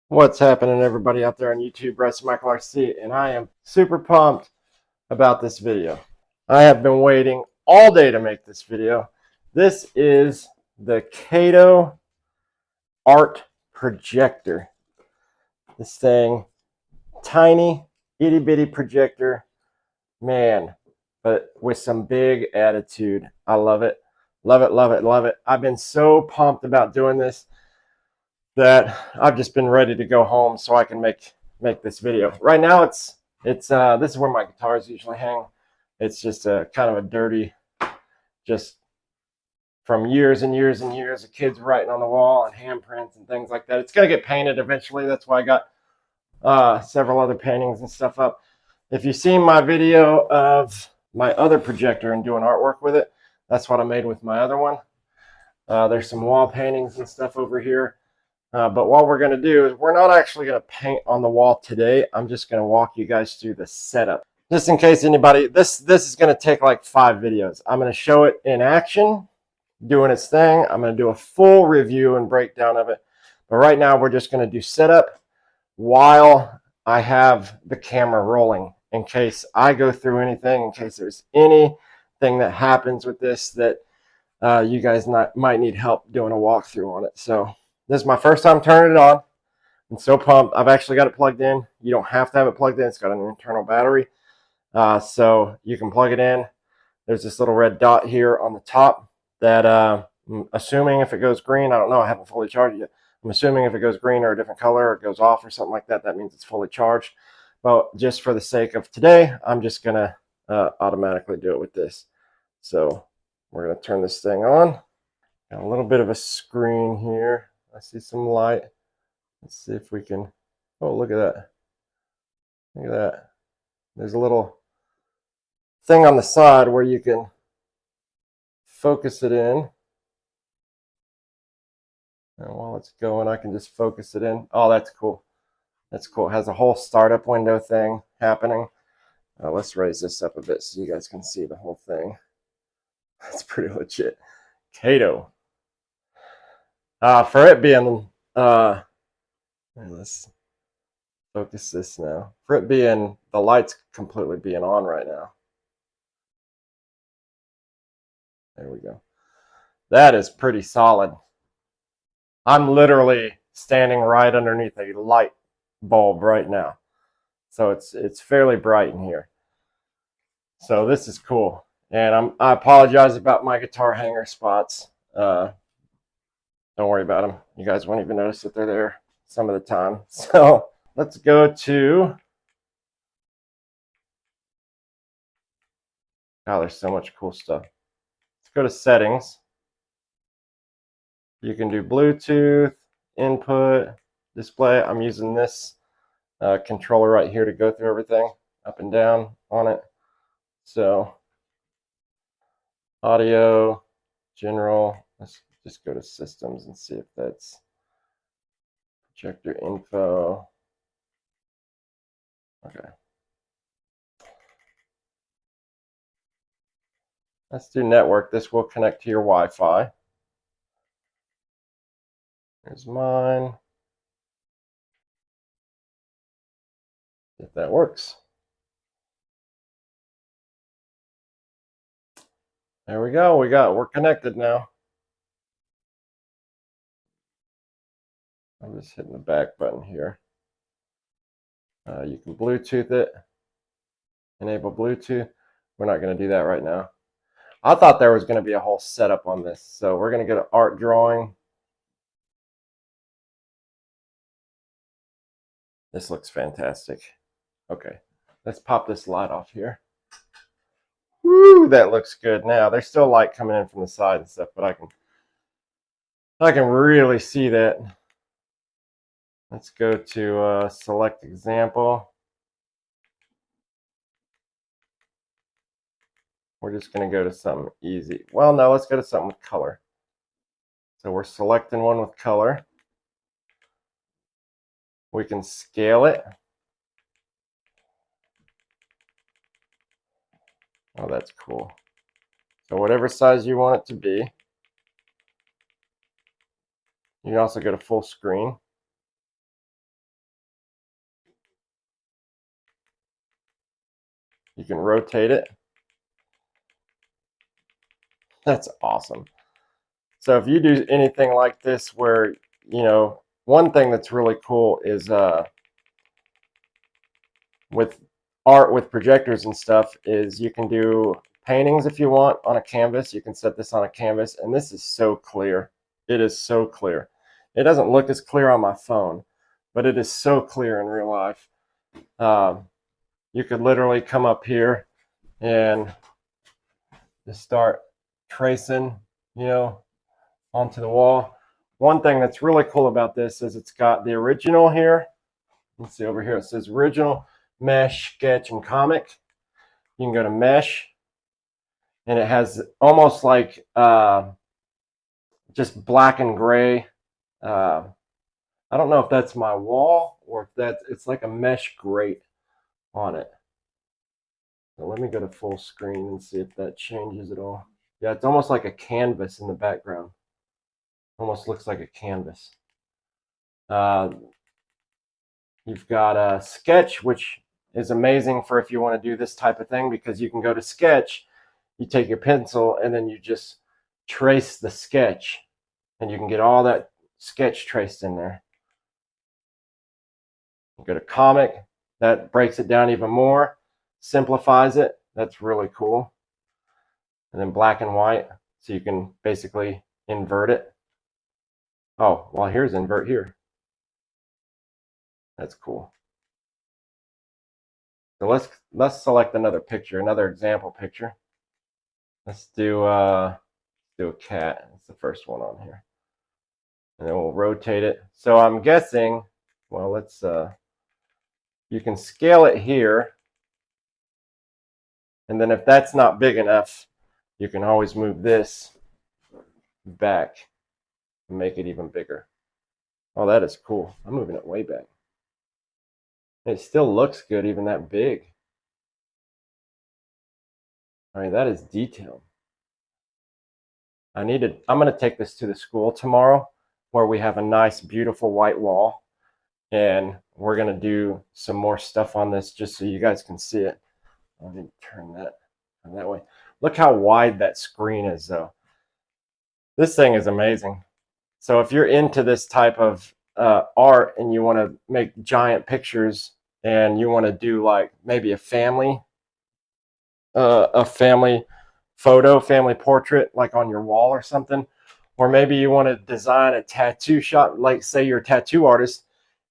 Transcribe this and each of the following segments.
What's happening, everybody out there on YouTube? Bryce Michael RC, and I am super pumped about this video. I have been waiting all day to make this video. This is the Caydo Art Projector. This thing, tiny, itty bitty projector, man, but with some big attitude. I love it, love it, love it, love it. I've been so pumped about doing this that I've just been ready to go home so I can make this video. Right now it's this is where my guitars usually hang. It's just a kind of a dirty, just from years and years and years of kids writing on the wall and handprints and things like that. It's gonna get painted eventually. That's why I got several other paintings and stuff up. If you've seen my video of my other projector and doing artwork with it, that's what I made with my other one. There's some wall paintings and stuff over here. But what we're going to do is we're not actually going to paint on the wall today. I'm just going to walk you guys through the setup. Just in case anybody, this is going to take like 5 videos. I'm going to show it in action, doing its thing. I'm going to do a full review and breakdown of it. But right now we're just going to do setup while I have the camera rolling in case I go through anything, in case there's anything that happens with this that you guys might need help doing a walkthrough on it. So this is my first time turning it on. I'm so pumped. I've actually got it plugged in. You don't have to have it plugged in. It's got an internal battery. So you can plug it in. There's this little red dot here on the top that I'm assuming if it goes green, I don't know, I haven't fully charged it yet. I'm assuming if it goes green or a different color or it goes off or something like that, that means it's fully charged. But just for the sake of today, I'm just going to automatically do it with this. So we're going to turn this thing on. Got a little bit of a screen here. I see some light. Let's see if we can. Oh, look at that. Look at that. There's a little thing on the side where you can focus it in. And while it's going, I can just focus it in. Oh, that's cool. That's cool. It has a whole startup window thing happening. Let's raise this up a bit so you guys can see the whole thing. That's pretty legit. Caydo. For it being, let's focus this now. For it being, the light's completely being on right now. There we go. That is pretty solid. I'm literally standing right underneath a light bulb right now. So it's fairly bright in here. So this is cool. And I apologize about my guitar hanger spots. Don't worry about them. You guys won't even notice that they're there some of the time. So let's go to, oh, there's so much cool stuff. Let's go to settings. You can do Bluetooth, input, display. I'm using this controller right here to go through everything up and down on it. So audio, general, let's just go to systems and see if that's projector info. Okay. Let's do network. This will connect to your Wi-Fi. Here's mine. If that works. There we go. We're connected now. I'm just hitting the back button here. You can Bluetooth it. Enable Bluetooth. We're not going to do that right now. I thought there was going to be a whole setup on this. So we're going to go to art drawing. This looks fantastic. Okay, let's pop this light off here. Woo, that looks good. Now there's still light coming in from the side and stuff, but I can really see that. Let's go to select example. We're just going to go to something easy. Well, no, let's go to something with color. So we're selecting one with color. We can scale it. Oh, that's cool. So whatever size you want it to be. You can also go to full screen. You can rotate it. That's awesome. So if you do anything like this where, you know, one thing that's really cool is with art with projectors and stuff is you can do paintings if you want on a canvas. You can set this on a canvas, and this is so clear. It is so clear. It doesn't look as clear on my phone, but it is so clear in real life. You could literally come up here and just start tracing, you know, onto the wall. One thing that's really cool about this is it's got the original here. Let's see over here. It says original, mesh, sketch, and comic. You can go to mesh, and it has almost like just black and gray. I don't know if that's my wall or if it's like a mesh grate on it. So let me go to full screen and see if that changes at all. Yeah, it's almost like a canvas in the background. Almost looks like a canvas. You've got a sketch, which is amazing for if you want to do this type of thing, because you can go to sketch, you take your pencil, and then you just trace the sketch, and you can get all that sketch traced in there. You go to comic, that breaks it down even more, simplifies it. That's really cool. And then black and white, so you can basically invert it. Oh, well, here's invert here. That's cool. So let's select another picture, another example picture. Let's do a cat. It's the first one on here. And then we'll rotate it. So I'm guessing, well, let's you can scale it here. And then if that's not big enough, you can always move this back and make it even bigger. Oh, that is cool. I'm moving it way back. It still looks good, even that big. I mean, that is detailed. I'm going to take this to the school tomorrow where we have a nice, beautiful white wall. And we're going to do some more stuff on this just so you guys can see it. Let me turn that way. Look how wide that screen is, though. This thing is amazing. So if you're into this type of art and you want to make giant pictures and you want to do like maybe a family photo, family portrait, like on your wall or something, or maybe you want to design a tattoo shop, like say you're a tattoo artist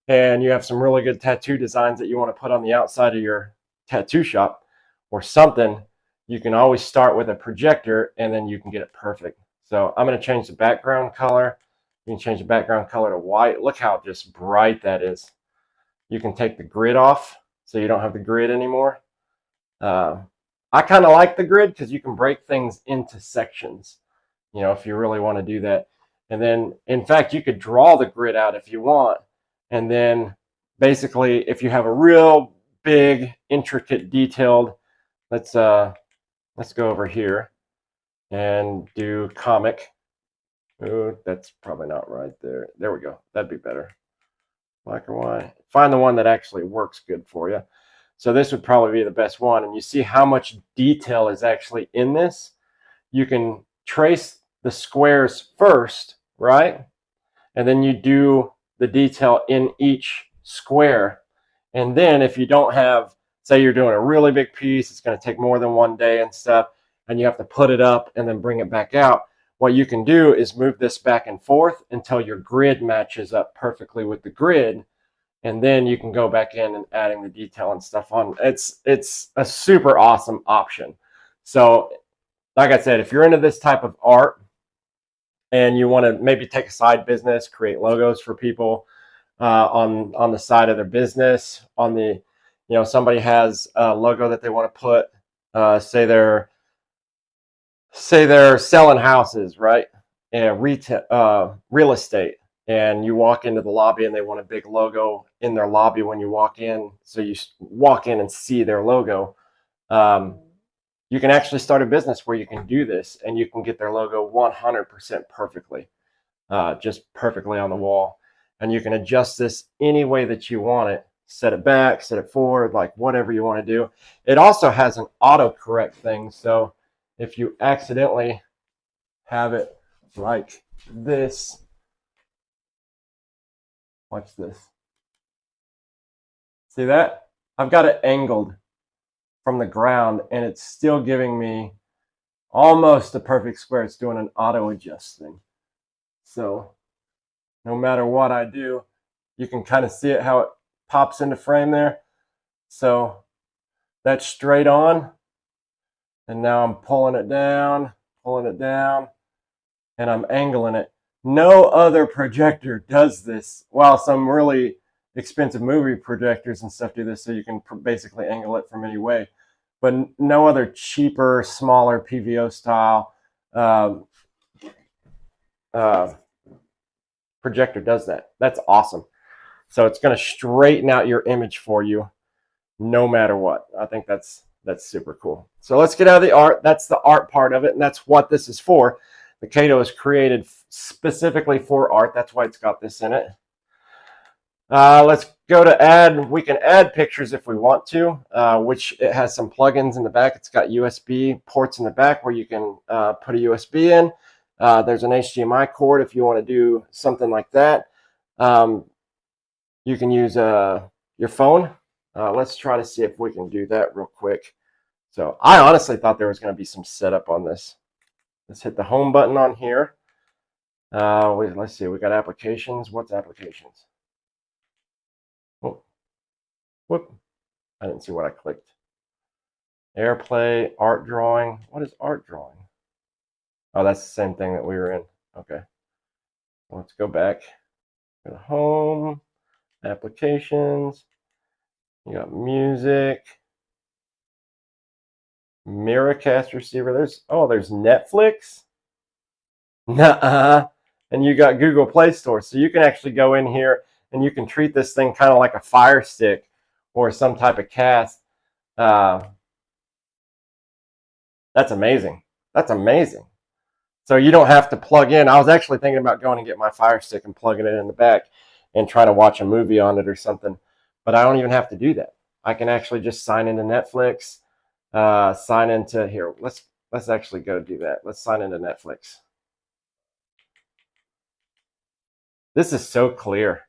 and you have some really good tattoo designs that you want to put on the outside of your tattoo shop or something, you can always start with a projector and then you can get it perfect. So I'm going to change the background color. You can change the background color to white. Look how just bright that is. You can take the grid off so you don't have the grid anymore. I kind of like the grid because you can break things into sections, you know, if you really want to do that. And then, in fact, you could draw the grid out if you want. And then basically, if you have a real big, intricate, detailed, let's go over here and do comic. Ooh, that's probably not right there. There we go. That'd be better. Black and white. Find the one that actually works good for you. So this would probably be the best one. And you see how much detail is actually in this. You can trace the squares first, right? And then you do the detail in each square. And then if you don't have, say you're doing a really big piece, it's going to take more than one day and stuff, and you have to put it up and then bring it back out. What you can do is move this back and forth until your grid matches up perfectly with the grid. And then you can go back in and adding the detail and stuff on. It's a super awesome option. So like I said, if you're into this type of art and you want to maybe take a side business, create logos for people on the side of their business, on the, you know, somebody has a logo that they want to put, say they're selling houses, right? And real estate. And you walk into the lobby and they want a big logo in their lobby when you walk in. So you walk in and see their logo. You can actually start a business where you can do this and you can get their logo 100% perfectly, just perfectly on the wall. And you can adjust this any way that you want it set it back, set it forward, like whatever you want to do. It also has an autocorrect thing. So if you accidentally have it like this, watch this. See that? I've got it angled from the ground and it's still giving me almost a perfect square. It's doing an auto adjust thing. So no matter what I do, you can kind of see it how it pops into frame there. So that's straight on. And now I'm pulling it down, and I'm angling it. No other projector does this. Well, some really expensive movie projectors and stuff do this, so you can basically angle it from any way. But no other cheaper, smaller PVO style projector does that. That's awesome. So it's going to straighten out your image for you no matter what. I think that's super cool. So let's get out of the art. That's the art part of it, and that's what this is for. The Caydo is created specifically for art. That's why it's got this in it. Let's go to add. We can add pictures if we want to, which it has some plugins in the back. It's got USB ports in the back where you can put a USB in. There's an HDMI cord if you want to do something like that. You can use your phone. Let's try to see if we can do that real quick. So I honestly thought there was going to be some setup on this. Let's hit the home button on here. Let's see. We got applications. What's applications? Oh, whoop. I didn't see what I clicked. AirPlay, art drawing. What is art drawing? Oh, that's the same thing that we were in. Okay. Let's go back. Go to home, applications. You got music, Miracast receiver. There's Netflix. Nuh-uh. And you got Google Play Store. So you can actually go in here and you can treat this thing kind of like a Fire Stick or some type of cast. That's amazing. That's amazing. So you don't have to plug in. I was actually thinking about going and get my Fire Stick and plugging it in the back and try to watch a movie on it or something. But I don't even have to do that. I can actually just sign into Netflix, sign into here. Let's actually go do that. Let's sign into Netflix. This is so clear.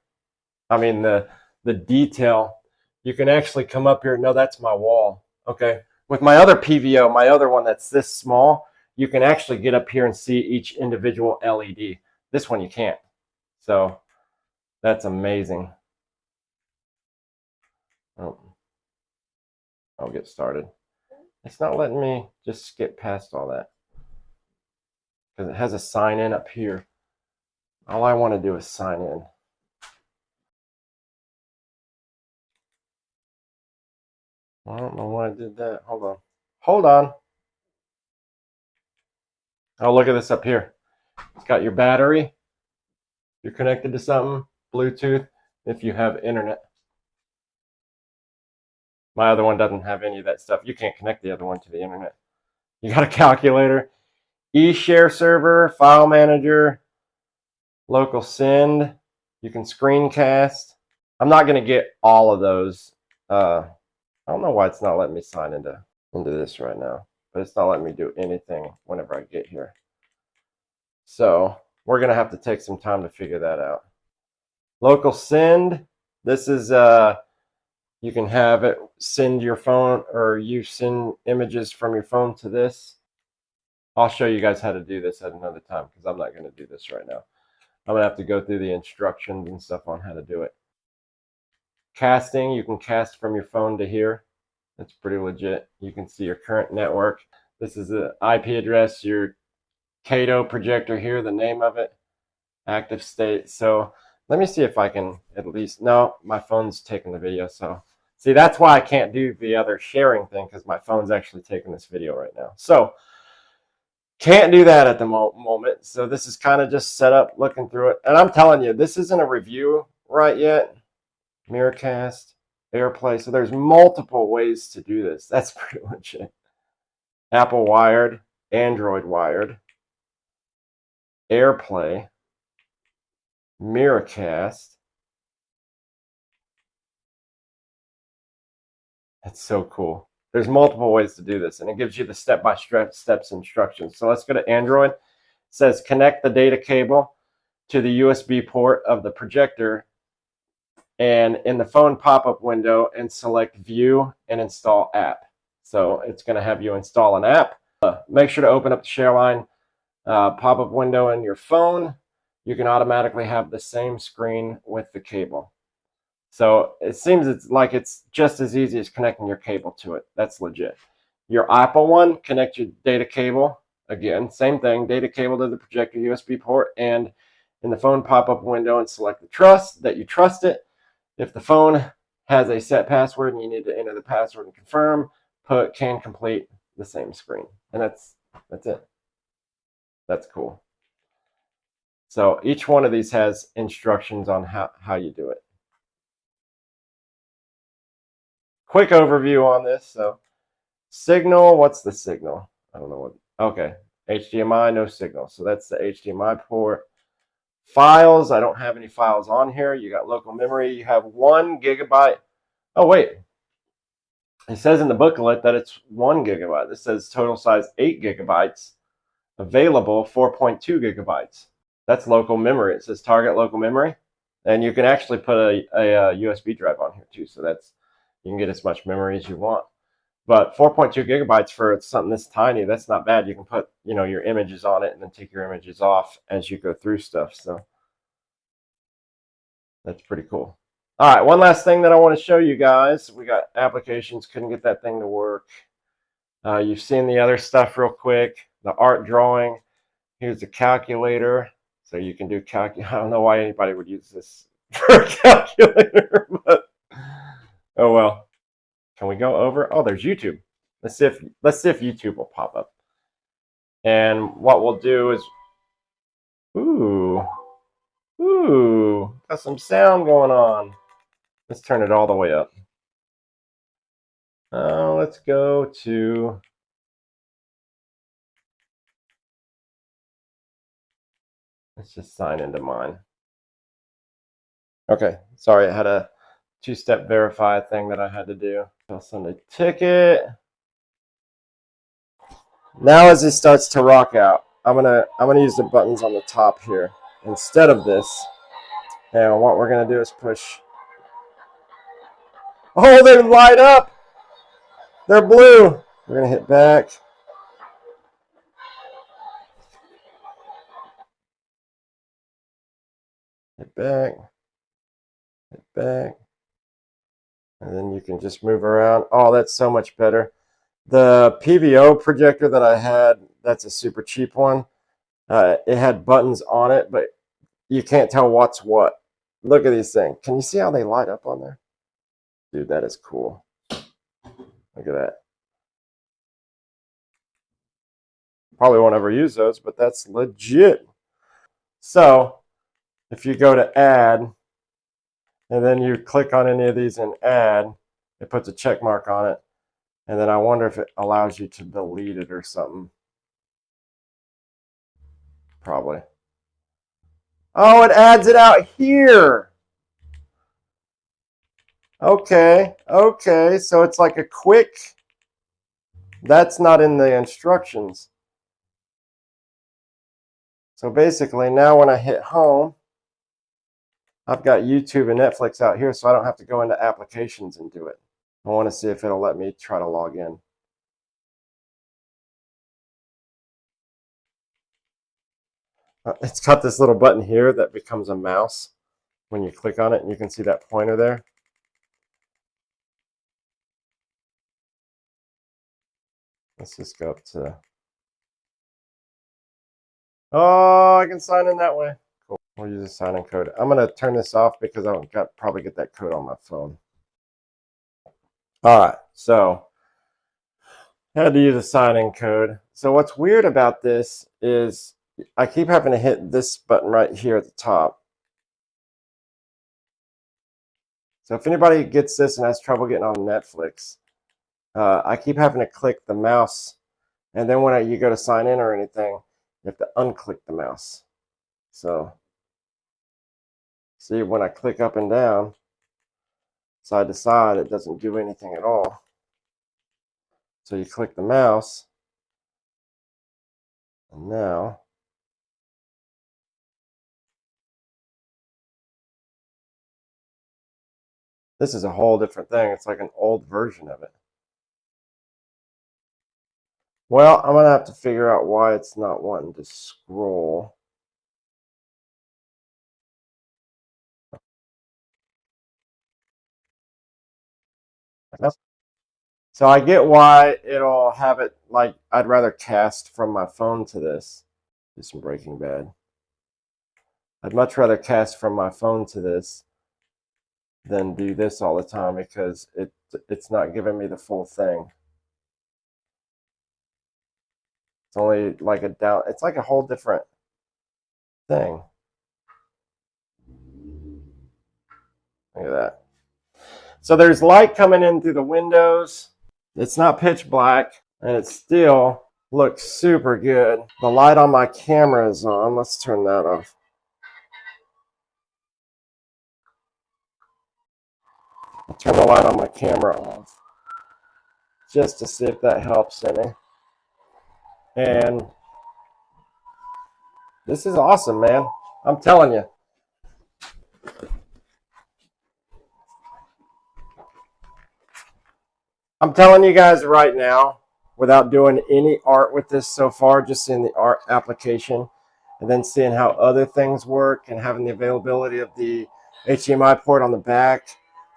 I mean, the detail. You can actually come up here. No, that's my wall. Okay. With my other PVO, my other one that's this small, you can actually get up here and see each individual LED. This one you can't. So that's amazing. Oh, I'll get started. It's not letting me just skip past all that because it has a sign in up here. All I want to do is sign in. I don't know why I did that. Hold on. Hold on. Oh, look at this up here. It's got your battery. You're connected to something. Bluetooth. If you have internet. My other one doesn't have any of that stuff. You can't connect the other one to the internet. You got a calculator. eShare server. File manager. Local send. You can screencast. I'm not going to get all of those. I don't know why it's not letting me sign into this right now, but it's not letting me do anything whenever I get here. So we're going to have to take some time to figure that out. Local send. This is, you can have it send your phone, or you send images from your phone to this. I'll show you guys how to do this at another time because I'm not going to do this right now. I'm going to have to go through the instructions and stuff on how to do it. Casting, you can cast from your phone to here. That's pretty legit. You can see your current network. This is the IP address, your Caydo projector here, the name of it, active state. So let me see if I can at least, no, my phone's taking the video. So see, that's why I can't do the other sharing thing, because my phone's actually taking this video right now. So can't do that at the moment. So this is kind of just set up, looking through it. And I'm telling you, this isn't a review right yet. Miracast, AirPlay. So there's multiple ways to do this. That's pretty much it. Apple wired, Android wired, AirPlay, Miracast, It's so cool. There's multiple ways to do this, and it gives you the step-by-step steps instructions. So let's go to Android. It says connect the data cable to the USB port of the projector, and in the phone pop-up window, and select view and install app. So it's going to have you install an app. Make sure to open up the ShareLine pop-up window in your phone. You can automatically have the same screen with the cable. So it seems it's just as easy as connecting your cable to it. That's legit. Your Apple one, connect your data cable. Again, same thing, data cable to the projector USB port, and in the phone pop-up window, and select the trust that you trust it. If the phone has a set password and you need to enter the password and confirm, put can complete the same screen. And that's it. That's cool. So each one of these has instructions on how you do it. Quick overview on this. So signal, what's the signal? I don't know what. Okay, HDMI, no signal. So that's the HDMI port. Files, I don't have any files on here. You got local memory. You have 1 gigabyte. Oh, wait. It says in the booklet that it's 1 gigabyte. This says total size 8 gigabytes. Available 4.2 gigabytes. That's local memory. It says target local memory. And you can actually put a USB drive on here too. So you can get as much memory as you want. But 4.2 gigabytes for something this tiny, that's not bad. You can put, your images on it and then take your images off as you go through stuff. So that's pretty cool. All right, one last thing that I want to show you guys. We got applications, couldn't get that thing to work. You've seen the other stuff real quick, the art drawing. Here's the calculator. So you can do I don't know why anybody would use this for a calculator, but oh well. Can we go over? Oh, there's YouTube. Let's see if YouTube will pop up. And what we'll do is, ooh, got some sound going on. Let's turn it all the way up. Let's go to, let's just sign into mine. Okay, sorry, I had a 2-step verify thing that I had to do. I'll send a ticket. Now as it starts to rock out, I'm gonna use the buttons on the top here instead of this. And what we're gonna do is push. Oh, they light up! They're blue. We're gonna hit back. Hit back. Hit back. And then you can just move around. Oh, that's so much better. The PVO projector that I had, that's a super cheap one. It had buttons on it, but you can't tell what's what. Look at these things. Can you see how they light up on there? Dude, that is cool. Look at that. Probably won't ever use those, but that's legit. So if you go to add, and then you click on any of these and add, it puts a check mark on it. And then I wonder if it allows you to delete it or something. Probably. Oh, it adds it out here. Okay, so it's like a quick, that's not in the instructions. So basically now when I hit home, I've got YouTube and Netflix out here, so I don't have to go into applications and do it. I want to see if it'll let me try to log in. It's got this little button here that becomes a mouse when you click on it, and you can see that pointer there. Let's just go up to, oh, I can sign in that way. Cool. We'll use a sign-in code. I'm going to turn this off because I don't probably get that code on my phone. All right, so I had to use a sign-in code. So what's weird about this is I keep having to hit this button right here at the top. So if anybody gets this and has trouble getting on Netflix, I keep having to click the mouse, and then when you go to sign in or anything, you have to unclick the mouse. So see, when I click up and down, side to side, it doesn't do anything at all. So you click the mouse, and now this is a whole different thing. It's like an old version of it. Well, I'm going to have to figure out why it's not wanting to scroll. So I get why it'll have it like I'd rather cast from my phone to this. Do some Breaking Bad. I'd much rather cast from my phone to this than do this all the time because it's not giving me the full thing. It's only like a down. It's like a whole different thing. Look at that. So there's light coming in through the windows. It's not pitch black, and it still looks super good. The light on my camera is on. Let's turn that off. I'll turn the light on my camera off just to see if that helps any. And this is awesome, man. I'm telling you. I'm telling you guys right now, without doing any art with this so far, just seeing the art application and then seeing how other things work and having the availability of the HDMI port on the back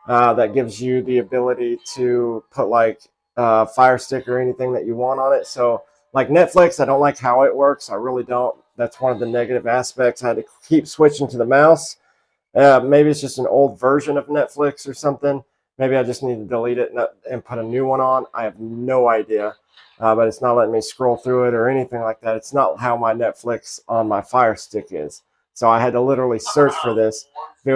that gives you the ability to put like Fire Stick or anything that you want on it. So like Netflix, I don't like how it works. I really don't. That's one of the negative aspects. I had to keep switching to the mouse. Maybe it's just an old version of Netflix or something. Maybe I just need to delete it and put a new one on. I have no idea, but it's not letting me scroll through it or anything like that. It's not how my Netflix on my Fire Stick is. So I had to literally search for this. If it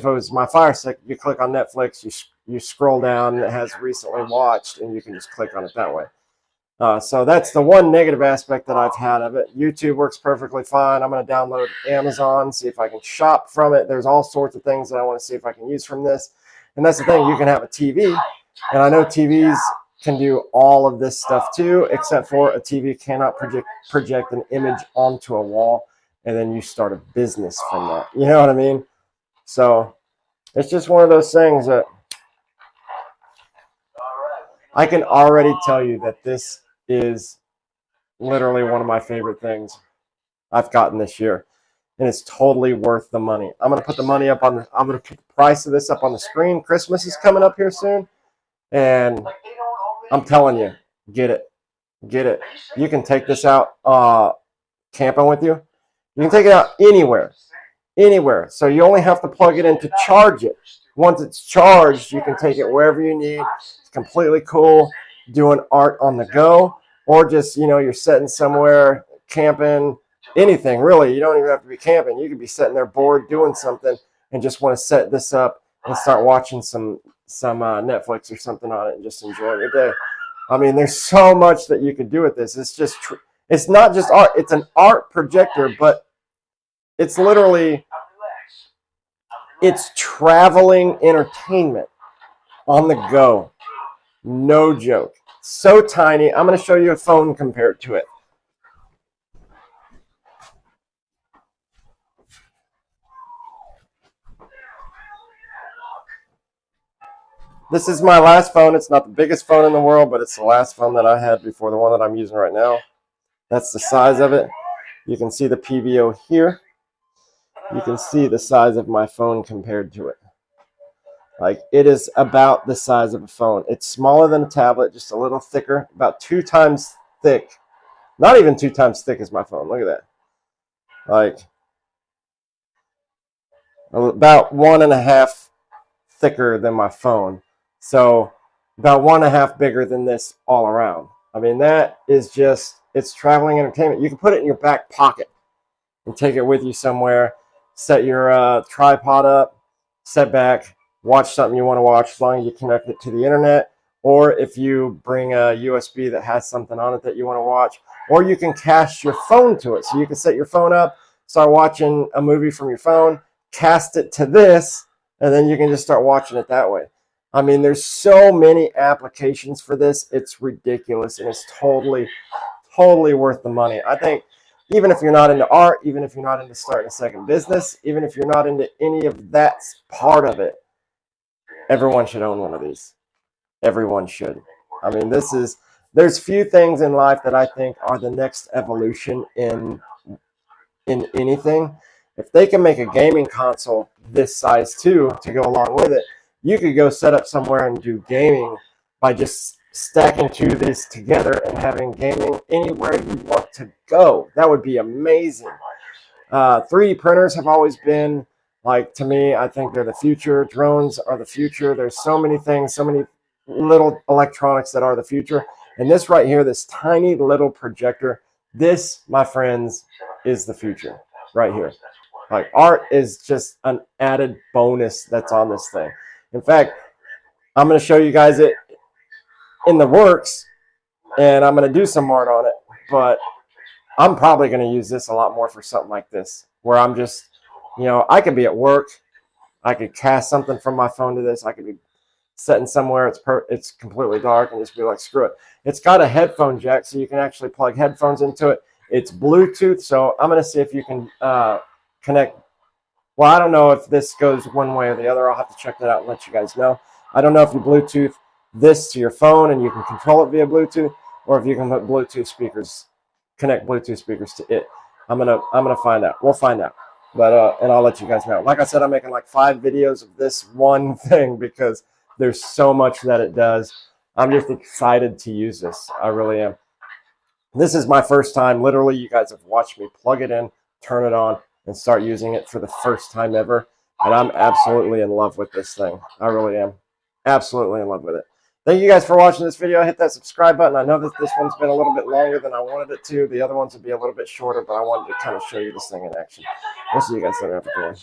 was my Fire Stick, you click on Netflix, you scroll down, and it has recently watched, and you can just click on it that way. So that's the one negative aspect that I've had of it. YouTube works perfectly fine. I'm going to download Amazon, see if I can shop from it. There's all sorts of things that I want to see if I can use from this. And that's the thing, you can have a TV, and I know TVs can do all of this stuff too, except for a TV cannot project an image onto a wall, and then you start a business from that. You know what I mean? So it's just one of those things that I can already tell you that this is literally one of my favorite things I've gotten this year. And it's totally worth the money. I'm gonna put the money up on I'm gonna put the price of this up on the screen. Christmas is coming up here soon. And I'm telling you, get it. Get it. You can take this out camping with you. You can take it out anywhere. Anywhere. So you only have to plug it in to charge it. Once it's charged, you can take it wherever you need. It's completely cool. Doing art on the go. Or just, you're sitting somewhere, camping, anything really. You don't even have to be camping. You could be sitting there bored doing something and just want to set this up and start watching some Netflix or something on it and just enjoy your day. I mean, there's so much that you could do with this. It's not just art. It's an art projector, but it's literally, it's traveling entertainment on the go. No joke. So tiny. I'm going to show you a phone compared to it. This is my last phone. It's not the biggest phone in the world, but it's the last phone that I had before the one that I'm using right now. That's the size of it. You can see the PVO here. You can see the size of my phone compared to it. Like, it is about the size of a phone. It's smaller than a tablet, just a little thicker, about 2 times thick. Not even 2 times thick as my phone. Look at that. Like, about 1.5 thicker than my phone. So about 1.5 bigger than this all around. I mean, that is just, it's traveling entertainment. You can put it in your back pocket and take it with you somewhere. Set your tripod up, set back, watch something you want to watch as long as you connect it to the internet. Or if you bring a USB that has something on it that you want to watch, or you can cast your phone to it. So you can set your phone up, start watching a movie from your phone, cast it to this, and then you can just start watching it that way. I mean, there's so many applications for this. It's ridiculous, and it's totally worth the money. I think even if you're not into art, even if you're not into starting a second business, even if you're not into any of that part of it, everyone should own one of these. Everyone should. I mean, there's few things in life that I think are the next evolution in anything. If they can make a gaming console this size too to go along with it, you could go set up somewhere and do gaming by just stacking two of these together and having gaming anywhere you want to go. That would be amazing. 3D printers have always been, like, to me, I think they're the future. Drones are the future. There's so many things, so many little electronics that are the future. And this right here, this tiny little projector, this, my friends, is the future right here. Like, art is just an added bonus that's on this thing. In fact, I'm going to show you guys it in the works, and I'm going to do some art on it, but I'm probably going to use this a lot more for something like this, where I'm just, I could be at work, I could cast something from my phone to this, I could be sitting somewhere, it's completely dark, and just be like, screw it. It's got a headphone jack, so you can actually plug headphones into it. It's Bluetooth, so I'm going to see if you can connect. Well, I don't know if this goes one way or the other. I'll have to check that out and let you guys know. I don't know if you Bluetooth this to your phone and you can control it via Bluetooth, or if you can put Bluetooth speakers, connect Bluetooth speakers to it. I'm gonna find out. We'll find out. But and I'll let you guys know. Like I said, I'm making like 5 videos of this one thing because there's so much that it does. I'm just excited to use this. I really am. This is my first time. Literally, you guys have watched me plug it in, turn it on, and start using it for the first time ever. And I'm absolutely in love with this thing. I really am. Absolutely in love with it. Thank you guys for watching this video. Hit that subscribe button. I know that this one's been a little bit longer than I wanted it to. The other ones would be a little bit shorter, but I wanted to kind of show you this thing in action. We'll see you guys later. Have a good one.